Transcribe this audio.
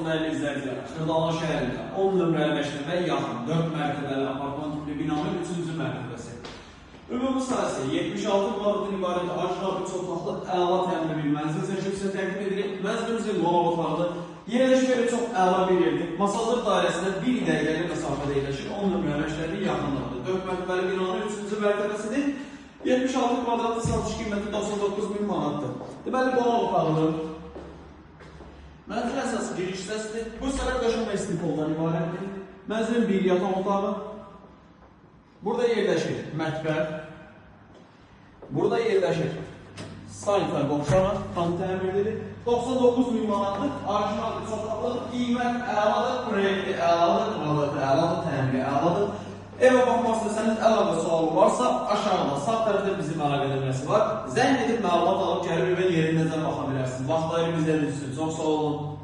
olsun dəyərli izləyicilər. Xırdalan şəhərində 10 nömrəli məktəbə yaxın 4 mərtəbəli apartman tipli binanın 3-cü mərtəbəsi. Ümumi sahəsi 76 kvadratdan ibarət orijinal 3 otaqlı əla təmiri bir mənzil çəkib sizə təqdim edirik. Mənzilimizin qonaq otaqlı yerləşməli çox əla bir yerdir. Masazır dairəsində 1 dəqiqəlik məsafədə yerləşir. 10 nömrəli məktəbin yaxınlığıdır. 4 mərtəbəli binanın 3-cü mərtəbəsidir. 76 kvadratlı satış qiyməti 99.000 manatdır. Deməli, qonaq otaqlıdır. Mənzil əsası giriş hissəsidir. Bu hissələr döşəmə istipoldan ibarətdir. Mənzilin bir yataq otağı. Burada yerləşir mətbəx. Burada yerləşir sanitar boşağı, tam təmirlidir. 99.000 manatdır. Orijinal bir otaqlı, qiymət əladır, proyekti əladır, kvadratı əladır, təmiri əladır. Evə baxmaq istəsəniz, əlavə sualı varsa, aşağıda sağ tərəfdə bizim əlaqə nömrəsi var. Zəng edib məlumat alıb gəlib evə yerinəcə baxa bilərsiniz. Vaxtları bizə düşsün. Çox sağ olun.